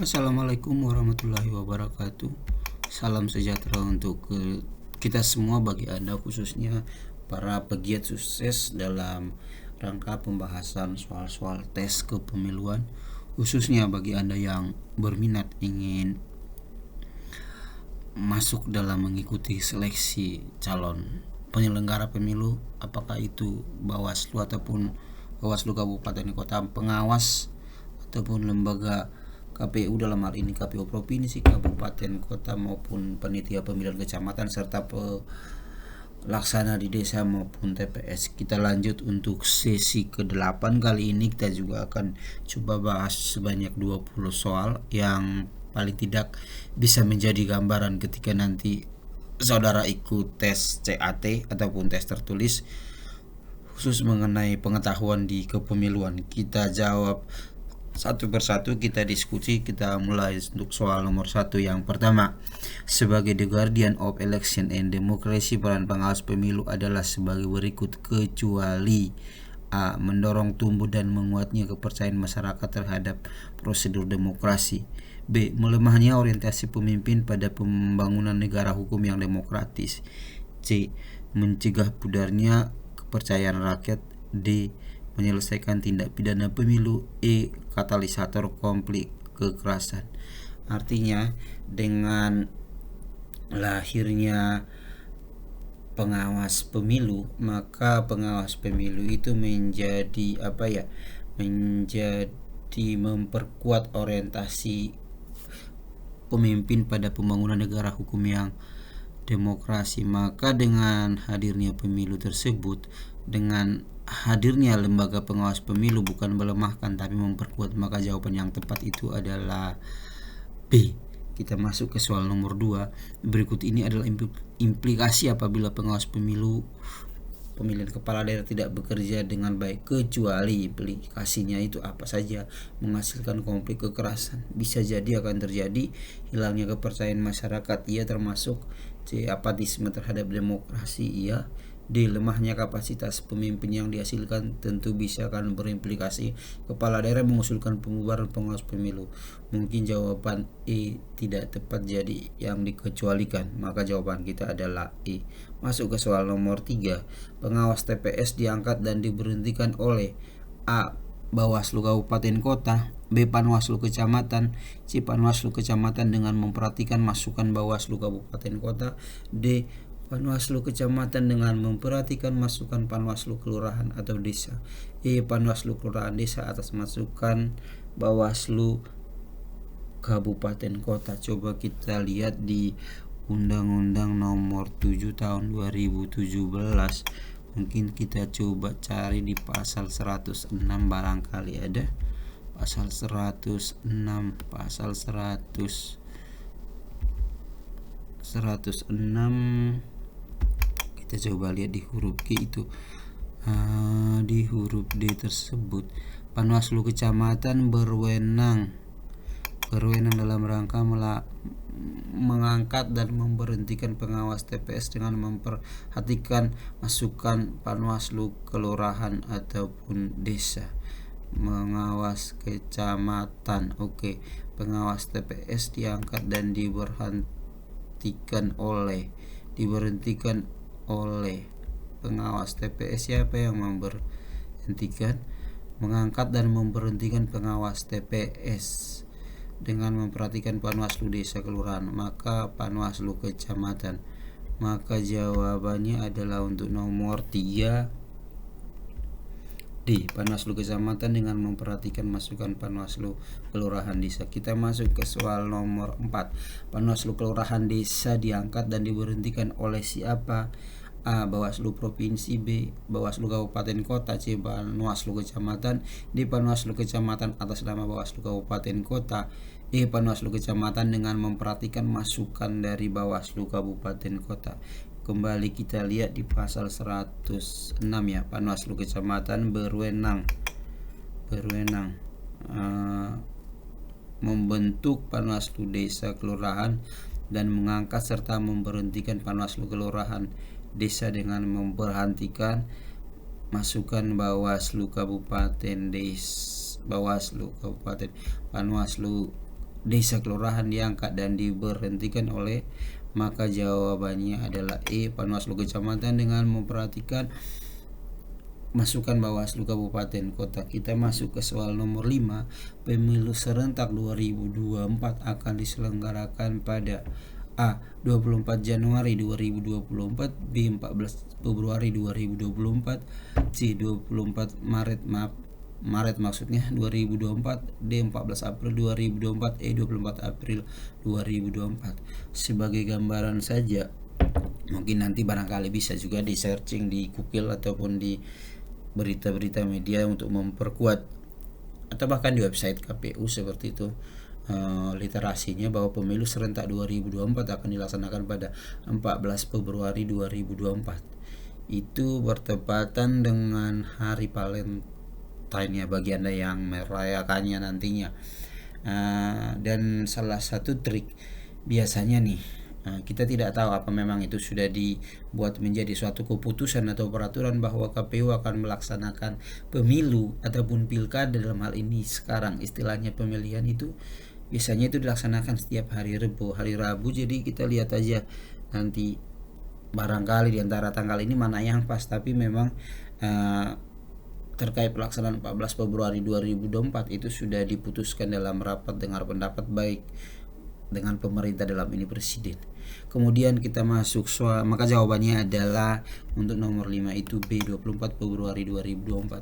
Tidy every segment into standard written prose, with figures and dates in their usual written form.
Assalamualaikum warahmatullahi wabarakatuh. Salam sejahtera untuk kita semua, bagi Anda khususnya para pegiat sukses dalam rangka pembahasan soal-soal tes kepemiluan, khususnya bagi Anda yang berminat ingin masuk dalam mengikuti seleksi calon penyelenggara pemilu, apakah itu Bawaslu ataupun Bawaslu Kabupaten Kota, pengawas ataupun lembaga KPU, dalam hal ini KPU provinsi, kabupaten, kota maupun panitia pemilihan kecamatan serta pelaksana di desa maupun TPS. Kita lanjut untuk sesi ke-8. Kali ini kita juga akan coba bahas sebanyak 20 soal yang paling tidak bisa menjadi gambaran ketika nanti saudara ikut tes CAT ataupun tes tertulis khusus mengenai pengetahuan di kepemiluan. Kita jawab satu persatu, kita diskusi. Kita mulai untuk soal nomor 1. Yang pertama, sebagai the guardian of election and democracy, peran pengawas pemilu adalah sebagai berikut, kecuali A. Mendorong tumbuh dan menguatnya kepercayaan masyarakat terhadap prosedur demokrasi. B. Melemahnya orientasi pemimpin pada pembangunan negara hukum yang demokratis. C. Mencegah pudarnya kepercayaan rakyat. D. Menyelesaikan tindak pidana pemilu. E. Katalisator konflik kekerasan. Artinya, dengan lahirnya pengawas pemilu, maka pengawas pemilu itu menjadi menjadi memperkuat orientasi pemimpin pada pembangunan negara hukum yang demokrasi. Maka dengan hadirnya pemilu tersebut, dengan hadirnya lembaga pengawas pemilu, bukan melemahkan tapi memperkuat, maka jawaban yang tepat itu adalah B. Kita masuk ke soal nomor 2. Berikut ini adalah implikasi apabila pengawas pemilu pemilihan kepala daerah tidak bekerja dengan baik, kecuali implikasinya itu apa saja: menghasilkan konflik kekerasan, bisa jadi akan terjadi hilangnya kepercayaan masyarakat, ia termasuk C. apatisme terhadap demokrasi, iya. D. lemahnya kapasitas pemimpin yang dihasilkan, tentu bisa akan berimplikasi kepala daerah mengusulkan pembubaran pengawas pemilu. Mungkin jawaban E tidak tepat, jadi yang dikecualikan, maka jawaban kita adalah E. Masuk ke soal nomor 3. Pengawas TPS diangkat dan diberhentikan oleh A. Bawaslu Kabupaten Kota, B. Panwaslu Kecamatan, C. Panwaslu Kecamatan dengan memperhatikan masukan Bawaslu Kabupaten Kota, D. Panwaslu Kecamatan dengan memperhatikan masukan Panwaslu Kelurahan atau Desa, E. Panwaslu Kelurahan Desa atas masukan Bawaslu Kabupaten Kota. Coba kita lihat di Undang-Undang nomor 7 tahun 2017. Mungkin kita coba cari di pasal 106, barangkali ada. Pasal 106, pasal 106. Kita coba lihat di huruf G itu. Di huruf D tersebut, Panwaslu Kecamatan berwenang dalam rangka mengangkat dan memberhentikan pengawas TPS dengan memperhatikan masukan Panwaslu Kelurahan ataupun Desa. Mengawas kecamatan, oke. Pengawas TPS diangkat dan diberhentikan oleh pengawas TPS. Siapa yang memberhentikan? Mengangkat dan memberhentikan pengawas TPS dengan memperhatikan Panwaslu Desa Kelurahan, maka Panwaslu Kecamatan. Maka jawabannya adalah untuk nomor 3 D. Panwaslu Kecamatan dengan memperhatikan masukan Panwaslu Kelurahan Desa. Kita masuk ke soal nomor 4. Panwaslu Kelurahan Desa diangkat dan diberhentikan oleh siapa? A. Bawaslu Provinsi, B. Bawaslu Kabupaten Kota, C. Panwaslu Kecamatan, D. Panwaslu Kecamatan atas nama Bawaslu Kabupaten Kota, E. Panwaslu Kecamatan dengan memperhatikan masukan dari Bawaslu Kabupaten Kota. Kembali kita lihat di pasal 106 ya. Panwaslu Kecamatan berwenang membentuk Panwaslu Desa Kelurahan dan mengangkat serta memberhentikan Panwaslu Kelurahan Desa dengan memberhentikan masukan Bawaslu Kabupaten Panwaslu desa kelurahan diangkat dan diberhentikan oleh, maka jawabannya adalah E, Panwaslu Kecamatan dengan memperhatikan masukan Bawaslu Kabupaten Kota. Kita masuk ke soal nomor 5. Pemilu serentak 2024 akan diselenggarakan pada A. 24 Januari 2024, B. 14 Februari 2024, C. 24 Maret maksudnya 2024, D. 14 April 2024, E. 24 April 2024. Sebagai gambaran saja, mungkin nanti barangkali bisa juga di searching di Google ataupun di berita-berita media untuk memperkuat, atau bahkan di website KPU seperti itu, literasinya bahwa pemilu serentak 2024 akan dilaksanakan pada 14 Februari 2024. Itu bertepatan dengan hari Valentine ya bagi Anda yang merayakannya nantinya. Dan salah satu trik biasanya nih, kita tidak tahu apa memang itu sudah dibuat menjadi suatu keputusan atau peraturan bahwa KPU akan melaksanakan pemilu ataupun pilkada dalam hal ini sekarang istilahnya pemilihan itu biasanya itu dilaksanakan setiap hari Rabu. Jadi kita lihat aja nanti barangkali di antara tanggal ini mana yang pas, tapi memang terkait pelaksanaan 14 Februari 2024 itu sudah diputuskan dalam rapat dengar pendapat baik dengan pemerintah, dalam ini presiden. Kemudian kita masuk soal, maka jawabannya adalah untuk nomor 5 itu B, 14 Februari 2024.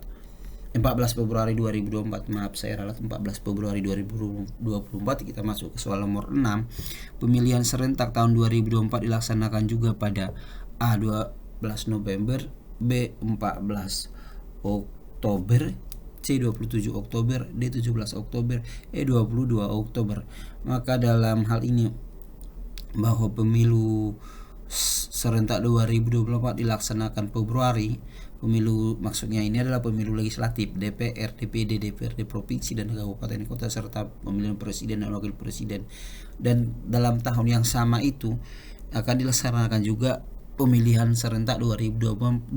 Maaf saya ralat, 14 Februari 2024. Kita masuk ke soal nomor 6. Pemilihan serentak tahun 2024 dilaksanakan juga pada A. 12 November, B. 14 Oktober, C. 27 Oktober, D. 17 Oktober, E. 22 Oktober. Maka dalam hal ini bahwa pemilu serentak 2024 dilaksanakan Februari, pemilu maksudnya ini adalah pemilu legislatif, DPR, DPD, DPRD provinsi dan kabupaten kota, serta pemilihan presiden dan wakil presiden. Dan dalam tahun yang sama itu akan dilaksanakan juga pemilihan serentak 2024.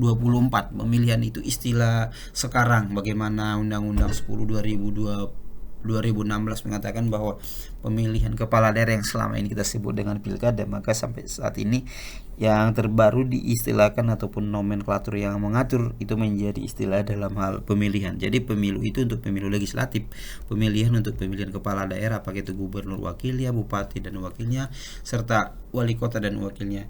Pemilihan itu istilah sekarang, bagaimana Undang-Undang 10 2016 mengatakan bahwa pemilihan kepala daerah yang selama ini kita sebut dengan pilkada, maka sampai saat ini yang terbaru diistilahkan ataupun nomenklatur yang mengatur itu menjadi istilah dalam hal pemilihan. Jadi pemilu itu untuk pemilu legislatif, pemilihan untuk pemilihan kepala daerah, apakah itu gubernur wakilnya, bupati dan wakilnya, serta wali kota dan wakilnya.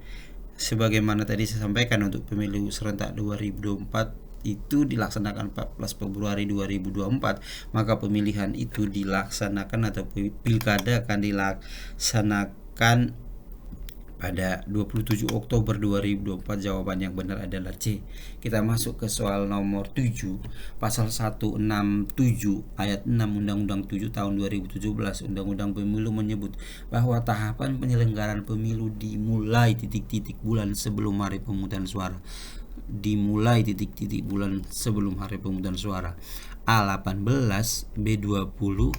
Sebagaimana tadi saya sampaikan, untuk pemilu serentak 2024 itu dilaksanakan 14 Februari 2024, maka pemilihan itu dilaksanakan atau pilkada akan dilaksanakan pada 27 Oktober 2024. Jawaban yang benar adalah C. Kita masuk ke soal nomor 7. Pasal 167 ayat 6 Undang-Undang 7 tahun 2017 Undang-Undang Pemilu menyebut bahwa tahapan penyelenggaraan pemilu dimulai titik-titik bulan sebelum hari pemungutan suara. A 18, B 20,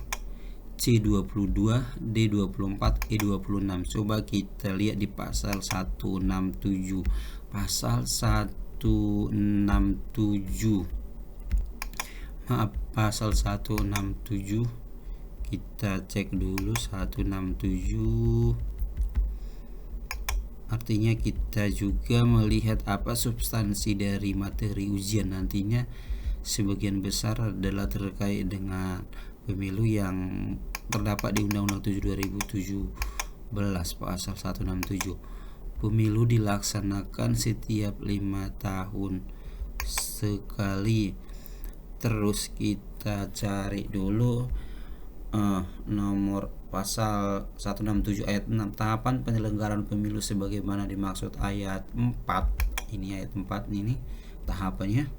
C 22, D 24, E 26. Coba kita lihat di pasal 167. Pasal 167. Pasal 167. Kita cek dulu 167. Artinya kita juga melihat apa substansi dari materi ujian nantinya. Sebagian besar adalah terkait dengan pemilu yang terdapat di Undang-Undang 7 2017 pasal 167. Pemilu dilaksanakan setiap 5 tahun sekali. Terus kita cari dulu nomor pasal 167 ayat 6, tahapan penyelenggaraan pemilu sebagaimana dimaksud ayat 4. Ini ayat 4 ini tahapannya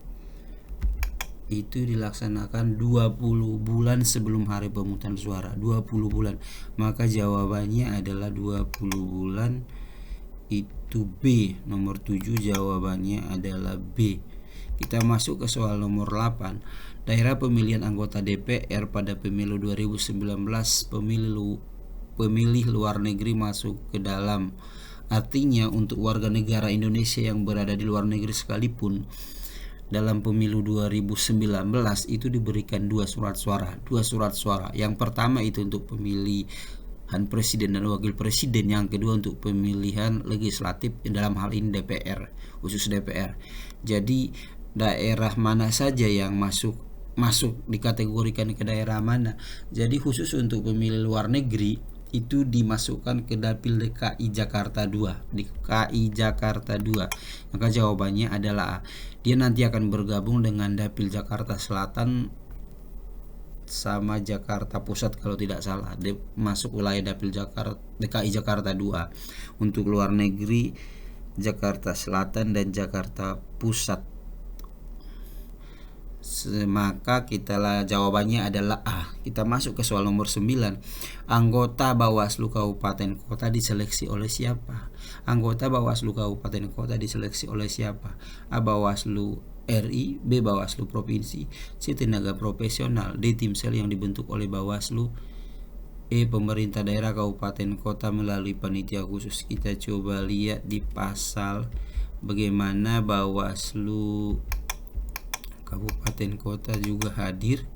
itu dilaksanakan 20 bulan sebelum hari pemungutan suara. 20 bulan. Maka jawabannya adalah 20 bulan itu B. Nomor 7 jawabannya adalah B. Kita masuk ke soal nomor 8. Daerah pemilihan anggota DPR pada pemilu 2019, pemilih luar negeri masuk ke dalam. Artinya untuk warga negara Indonesia yang berada di luar negeri sekalipun dalam pemilu 2019 itu diberikan dua surat suara. Yang pertama itu untuk pemilihan presiden dan wakil presiden, yang kedua untuk pemilihan legislatif, dalam hal ini DPR, khusus DPR. Jadi daerah mana saja yang masuk dikategorikan ke daerah mana. Jadi khusus untuk pemilih luar negeri itu dimasukkan ke dapil DKI Jakarta 2. Maka jawabannya adalah A. Dia nanti akan bergabung dengan dapil Jakarta Selatan sama Jakarta Pusat kalau tidak salah. Dia masuk wilayah dapil DKI Jakarta 2. Untuk luar negeri Jakarta Selatan dan Jakarta Pusat. Maka jawabannya adalah A. Kita masuk ke soal nomor 9. Anggota Bawaslu Kabupaten Kota diseleksi oleh siapa? Anggota Bawaslu Kabupaten Kota diseleksi oleh siapa? A. Bawaslu RI, B. Bawaslu Provinsi, C. Tenaga profesional, D. Tim sel yang dibentuk oleh Bawaslu, E. Pemerintah daerah kabupaten kota melalui panitia khusus. Kita coba lihat di pasal bagaimana Bawaslu Kabupaten Kota juga hadir.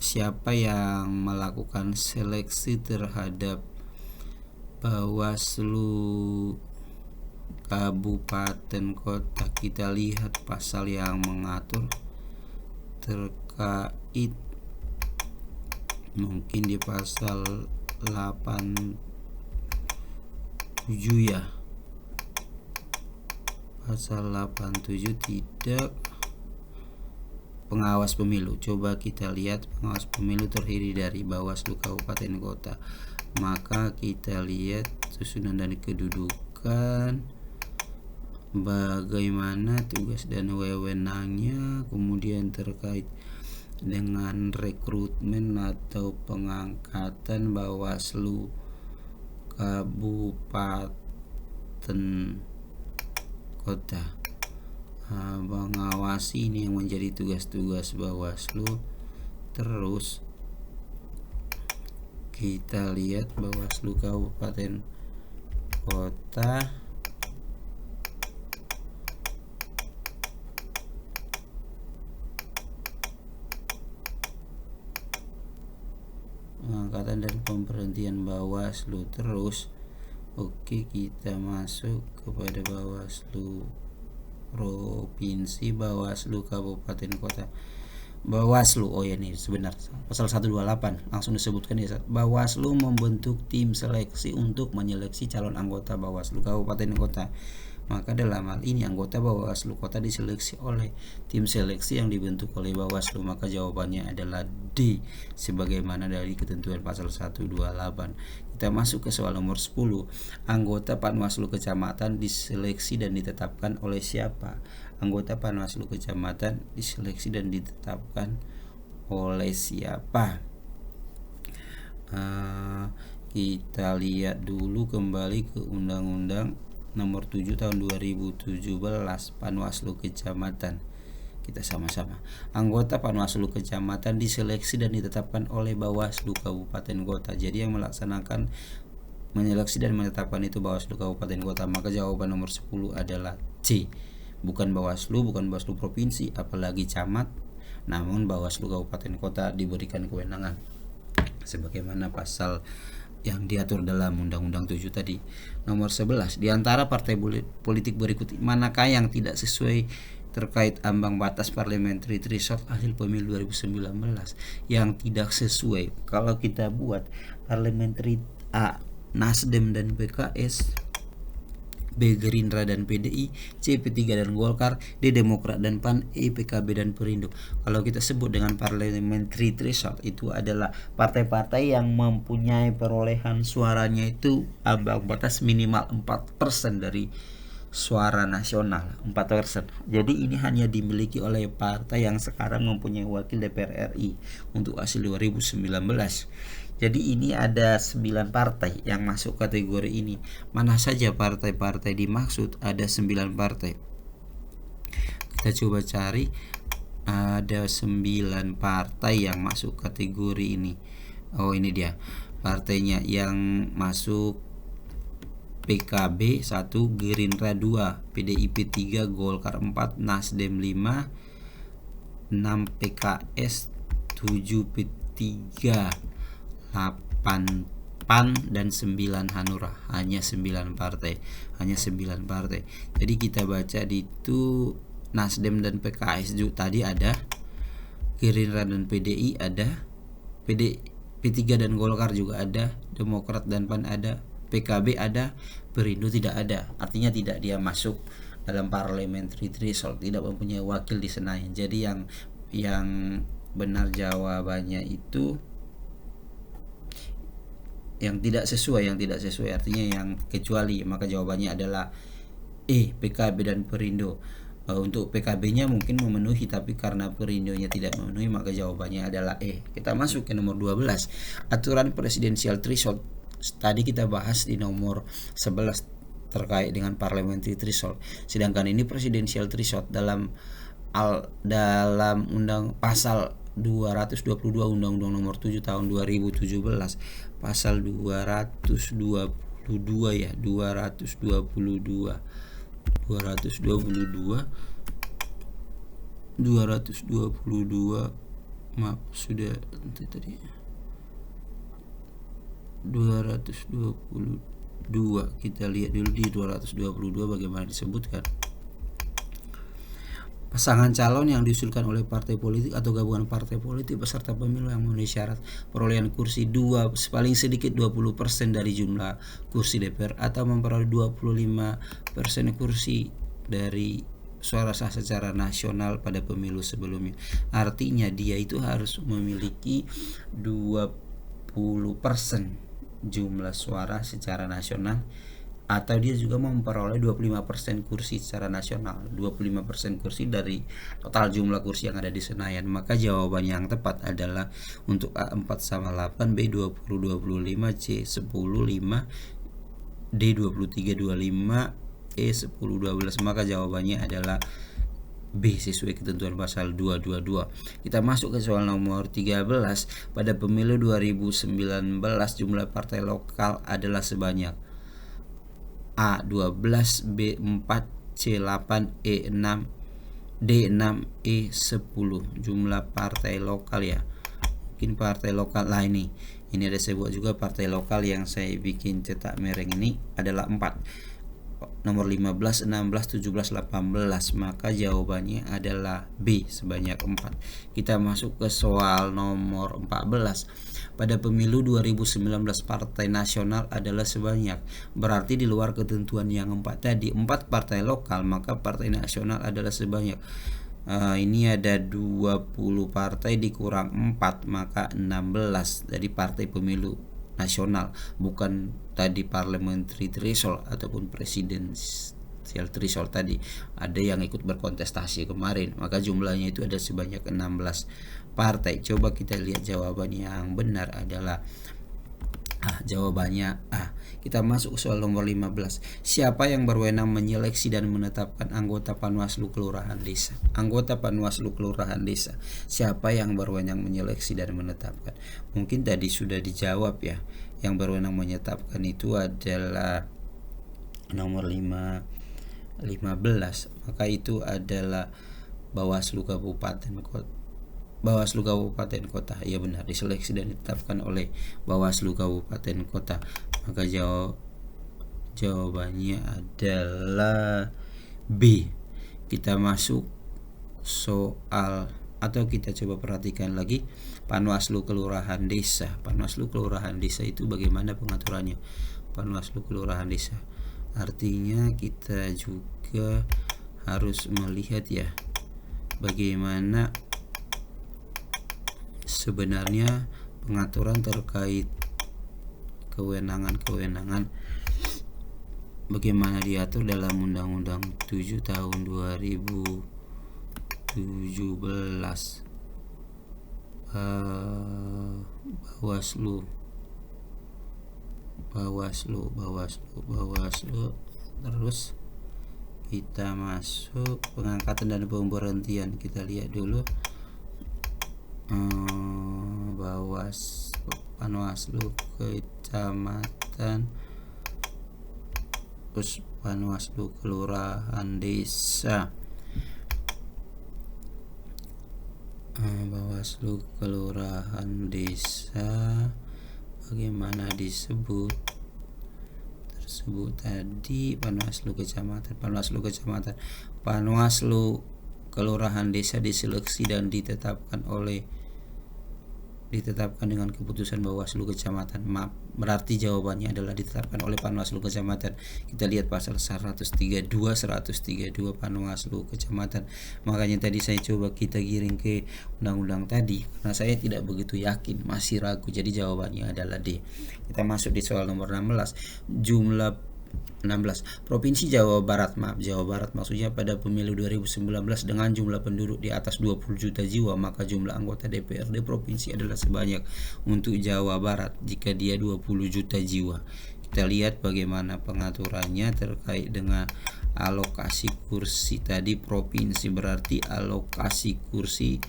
Siapa yang melakukan seleksi terhadap Bawaslu Kabupaten Kota? Kita lihat pasal yang mengatur terkait, mungkin di pasal 87 ya. Pasal 87 tidak. Pengawas pemilu. Coba kita lihat, pengawas pemilu terdiri dari Bawaslu Kabupaten Kota. Maka kita lihat susunan dan kedudukan, bagaimana tugas dan wewenangnya, kemudian terkait dengan rekrutmen atau pengangkatan Bawaslu Kabupaten Kota. Mengawasi ini yang menjadi tugas-tugas Bawaslu. Terus kita lihat Bawaslu Kabupaten Kota pengangkatan dan pemberhentian Bawaslu. Terus kita masuk kepada Bawaslu Provinsi, Bawaslu Kabupaten Kota. Bawaslu, ini sebenarnya pasal 128 langsung disebutkan ya. Bawaslu membentuk tim seleksi untuk menyeleksi calon anggota Bawaslu Kabupaten Kota. Maka dalam hal ini anggota Bawaslu Kota diseleksi oleh tim seleksi yang dibentuk oleh Bawaslu. Maka jawabannya adalah D, sebagaimana dari ketentuan pasal 128. Kita masuk ke soal nomor 10. Anggota Panwaslu Kecamatan diseleksi dan ditetapkan oleh siapa? Anggota Panwaslu Kecamatan diseleksi dan ditetapkan oleh siapa? Kita lihat dulu kembali ke Undang-Undang Nomor 7 tahun 2017 Panwaslu Kecamatan. Kita sama-sama. Anggota Panwaslu Kecamatan diseleksi dan ditetapkan oleh Bawaslu Kabupaten Kota. Jadi yang melaksanakan menyeleksi dan menetapkan itu Bawaslu Kabupaten Kota. Maka jawaban nomor 10 adalah C. Bukan Bawaslu, bukan Bawaslu Provinsi, apalagi camat, namun Bawaslu Kabupaten Kota diberikan kewenangan sebagaimana pasal yang diatur dalam Undang-Undang 7 tadi. Nomor 11. Di antara partai politik berikut manakah yang tidak sesuai terkait ambang batas parliamentary threshold hasil pemilu 2019? Yang tidak sesuai, kalau kita buat parliamentary, A. Nasdem dan PKS, B. Gerindra dan PDI, C. P3 dan Golkar, D. Demokrat dan PAN, E. PKB dan Perindo. Kalau kita sebut dengan parliamentary threshold, itu adalah partai-partai yang mempunyai perolehan suaranya itu ambang batas minimal 4% dari suara nasional, 4%. Jadi ini hanya dimiliki oleh partai yang sekarang mempunyai wakil DPR RI untuk hasil 2019. Jadi ini ada 9 partai yang masuk kategori ini. Mana saja partai-partai dimaksud? Ada 9 partai. Kita coba cari. Ada 9 partai yang masuk kategori ini. Ini dia partainya yang masuk PKB 1, Gerindra 2, PDIP 3, Golkar 4, Nasdem 5, 6 PKS, 7 P3, 8 PAN, dan 9 Hanura. Hanya 9 partai. Jadi kita baca di itu Nasdem dan PKS juga tadi ada, Gerindra dan PDI ada, P3 dan Golkar juga ada, Demokrat dan PAN ada, PKB ada, Perindo tidak ada. Artinya tidak dia masuk dalam parliamentary threshold, tidak mempunyai wakil di Senayan. Jadi yang benar jawabannya itu yang tidak sesuai artinya yang kecuali, maka jawabannya adalah PKB dan Perindo. Untuk PKB-nya mungkin memenuhi, tapi karena Perindo-nya tidak memenuhi, maka jawabannya adalah Kita masuk ke nomor 12, aturan presidensial threshold. Tadi kita bahas di nomor 11 terkait dengan parliamentary threshold. Sedangkan ini presidensial threshold dalam undang pasal 222 Undang-Undang nomor 7 tahun 2017, pasal 222 ya, 222 maaf sudah tadi 222. Kita lihat dulu di 222 bagaimana disebutkan. Pasangan calon yang diusulkan oleh partai politik atau gabungan partai politik peserta pemilu yang memenuhi syarat perolehan kursi paling sedikit 20% dari jumlah kursi DPR atau memperoleh 25% kursi dari suara sah secara nasional pada pemilu sebelumnya. Artinya dia itu harus memiliki 20% jumlah suara secara nasional, atau dia juga memperoleh 25% kursi secara nasional, 25% kursi dari total jumlah kursi yang ada di Senayan. Maka jawaban yang tepat adalah untuk A 4 sama 8, B 20 25, C 10 5, D 23 25, E 10 12. Maka jawabannya adalah B sesuai ketentuan pasal 222. Kita masuk ke soal nomor 13. Pada pemilu 2019 jumlah partai lokal adalah sebanyak A 12, B 4, C 8, E 6, D 6, E 10. Jumlah partai lokal ya. Mungkin partai lokal lah ini ada sebuah juga partai lokal yang saya bikin cetak mereng ini adalah 4. Nomor 15, 16, 17, 18. Maka jawabannya adalah B sebanyak 4. Kita masuk ke soal nomor 14. Pada pemilu 2019 partai nasional adalah sebanyak. Berarti di luar ketentuan yang 4 tadi, 4 partai lokal, maka partai nasional adalah sebanyak. Ini ada 20 partai dikurang 4, maka 16 dari partai pemilu nasional, bukan tadi parliamentary threshold ataupun presidensial threshold tadi. Ada yang ikut berkontestasi kemarin, maka jumlahnya itu ada sebanyak 16 partai. Coba kita lihat jawaban yang benar adalah jawabannya A. Kita masuk ke soal nomor 15. Siapa yang berwenang menyeleksi dan menetapkan anggota Panwaslu Kelurahan Desa? Anggota Panwaslu Kelurahan Desa. Siapa yang berwenang menyeleksi dan menetapkan? Mungkin tadi sudah dijawab ya. Yang berwenang menetapkan itu adalah nomor 15. Maka itu adalah Bawaslu Kabupaten Kota. Iya benar, diseleksi dan ditetapkan oleh Bawaslu Kabupaten Kota. Maka jawabannya adalah B. Kita masuk soal, atau kita coba perhatikan lagi Panwaslu Kelurahan Desa. Panwaslu Kelurahan Desa itu bagaimana pengaturannya? Panwaslu Kelurahan Desa, artinya kita juga harus melihat ya bagaimana sebenarnya pengaturan terkait kewenangan bagaimana diatur dalam Undang-Undang 7 tahun 2017. Bawaslu. Terus kita masuk pengangkatan dan pemberhentian. Kita lihat dulu Panwaslu Kecamatan Terus Panwaslu kelurahan desa, Bawaslu kelurahan desa, bagaimana disebut tadi, Panwaslu kecamatan, Panwaslu kelurahan desa diseleksi dan ditetapkan dengan keputusan Bawaslu kecamatan. Maaf, berarti jawabannya adalah ditetapkan oleh Panwaslu kecamatan. Kita lihat pasal 132 Panwaslu kecamatan. Makanya tadi saya coba kita giring ke undang-undang tadi karena saya tidak begitu yakin, masih ragu. Jadi jawabannya adalah D. Kita masuk di soal nomor 16. Provinsi Jawa Barat, maksudnya pada pemilu 2019 dengan jumlah penduduk di atas 20 juta jiwa, maka jumlah anggota DPRD provinsi adalah sebanyak untuk Jawa Barat jika dia 20 juta jiwa. Kita lihat bagaimana pengaturannya terkait dengan alokasi kursi tadi provinsi, berarti alokasi kursi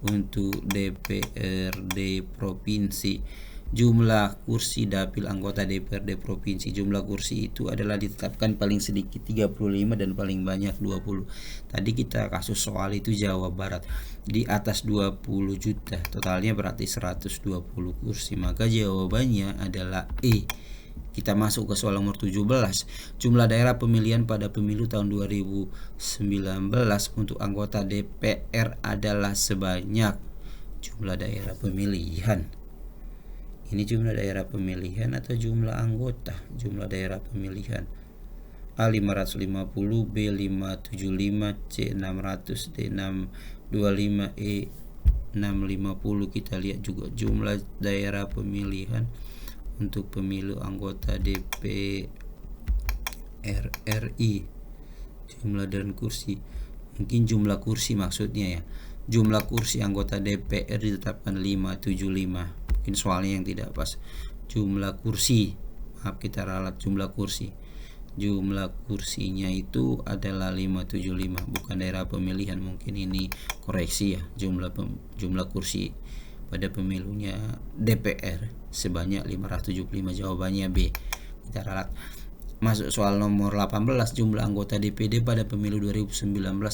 untuk DPRD provinsi. Jumlah kursi dapil anggota DPRD provinsi, jumlah kursi itu adalah ditetapkan paling sedikit 35 dan paling banyak 20. Tadi kita kasus soal itu Jawa Barat di atas 20 juta, totalnya berarti 120 kursi, maka jawabannya adalah E. Kita masuk ke soal nomor 17. Jumlah daerah pemilihan pada pemilu tahun 2019 untuk anggota DPR adalah sebanyak jumlah daerah pemilihan. Ini jumlah daerah pemilihan atau jumlah anggota? Jumlah daerah pemilihan. A 550, B 575, C 600, D 625, E 650. Kita lihat juga jumlah daerah pemilihan untuk pemilu anggota DPR RI. Jumlah dan kursi. Mungkin jumlah kursi maksudnya ya. Jumlah kursi anggota DPR ditetapkan 575. Mungkin soalnya yang tidak pas. Jumlah kursi, maaf kita ralat jumlah kursi. Jumlah kursinya itu adalah 575, bukan daerah pemilihan. Mungkin ini koreksi ya. Jumlah kursi pada pemilunya DPR sebanyak 575. Jawabannya B. Kita ralat. Masuk soal nomor 18. Jumlah anggota DPD pada pemilu 2019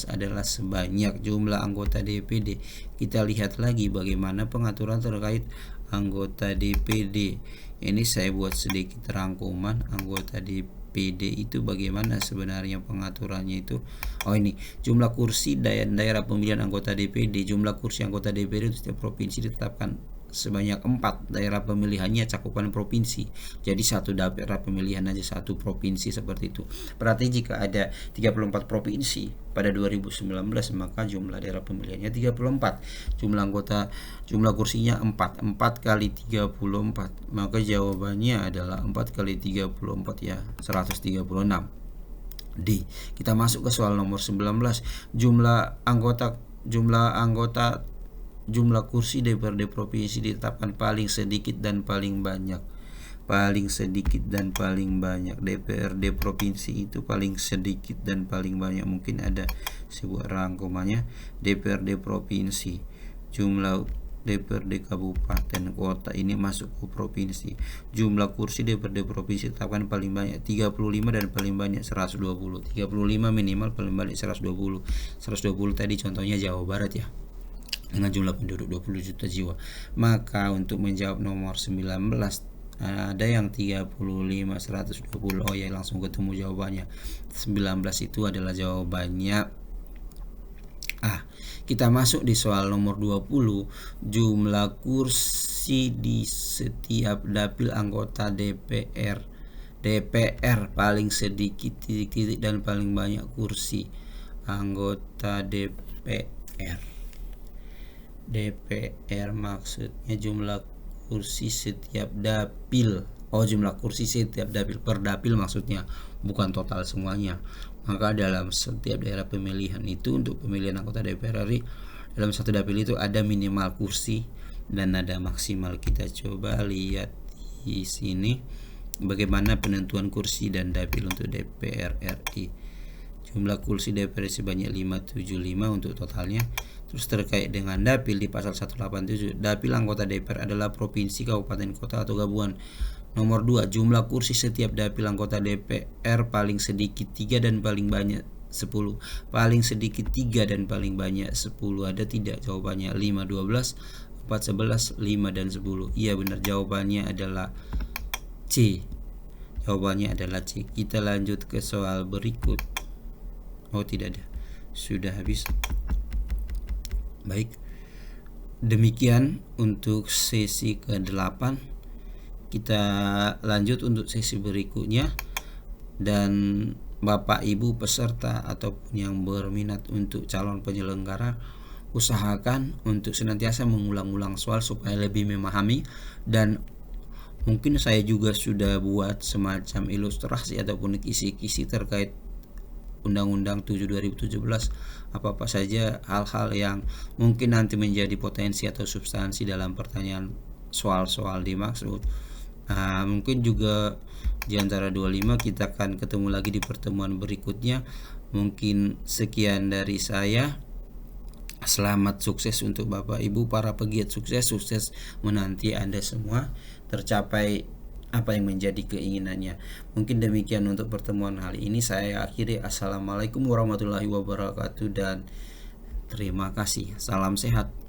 adalah sebanyak jumlah anggota DPD. Kita lihat lagi bagaimana pengaturan terkait anggota DPD. Ini saya buat sedikit rangkuman anggota DPD itu bagaimana sebenarnya pengaturannya itu. Oh ini jumlah kursi daerah pemilihan anggota DPD. Jumlah kursi anggota DPD itu setiap provinsi ditetapkan sebanyak 4. Daerah pemilihannya cakupan provinsi. Jadi satu daerah pemilihan aja satu provinsi seperti itu. Berarti jika ada 34 provinsi pada 2019 maka jumlah daerah pemilihannya 34. Jumlah kursinya 4 kali 34. Maka jawabannya adalah 4 kali 34 ya 136. D. Kita masuk ke soal nomor 19. Jumlah kursi DPRD provinsi ditetapkan paling sedikit dan paling banyak. Paling sedikit dan paling banyak. DPRD provinsi itu paling sedikit dan paling banyak. Mungkin ada sebuah rangkumannya. DPRD provinsi, jumlah DPRD kabupaten kota ini masuk ke provinsi. Jumlah kursi DPRD provinsi ditetapkan paling banyak 35 dan paling banyak 120. 35 minimal, paling banyak 120. 120 tadi contohnya Jawa Barat ya, dengan jumlah penduduk 20 juta jiwa. Maka untuk menjawab nomor 19 ada yang 35, 120. Oh ya, langsung ketemu jawabannya. 19 itu adalah jawabannya A. Kita masuk di soal nomor 20. Jumlah kursi di setiap dapil anggota DPR paling sedikit titik-titik dan paling banyak kursi anggota DPR maksudnya jumlah kursi setiap dapil. Oh, jumlah kursi setiap dapil, per dapil maksudnya, bukan total semuanya. Maka dalam setiap daerah pemilihan itu untuk pemilihan anggota DPR RI, dalam satu dapil itu ada minimal kursi dan ada maksimal. Kita coba lihat di sini bagaimana penentuan kursi dan dapil untuk DPR RI. Jumlah kursi DPR sebanyak 575 untuk totalnya. Terus terkait dengan dapil di pasal 187, dapil anggota DPR adalah provinsi, kabupaten, kota atau gabungan. Nomor 2, jumlah kursi setiap dapil anggota DPR paling sedikit 3 dan paling banyak 10. Paling sedikit 3 dan paling banyak 10 ada tidak? Jawabannya 5, 12, 4, 11, 5 dan 10. Iya benar, jawabannya adalah C. Jawabannya adalah C. Kita lanjut ke soal berikut. Oh tidak ada, sudah habis. Baik, demikian untuk sesi ke-8. Kita lanjut untuk sesi berikutnya. Dan Bapak Ibu peserta ataupun yang berminat untuk calon penyelenggara, usahakan untuk senantiasa mengulang-ulang soal supaya lebih memahami. Dan mungkin saya juga sudah buat semacam ilustrasi ataupun kisi-kisi terkait Undang-Undang 7 2017, apa-apa saja hal-hal yang mungkin nanti menjadi potensi atau substansi dalam pertanyaan soal-soal dimaksud. Mungkin juga di antara 25 kita akan ketemu lagi di pertemuan berikutnya. Mungkin sekian dari saya. Selamat sukses untuk Bapak Ibu para pegiat sukses menanti Anda semua tercapai apa yang menjadi keinginannya. Mungkin demikian untuk pertemuan kali ini. Saya akhiri. Assalamualaikum warahmatullahi wabarakatuh dan terima kasih. Salam sehat.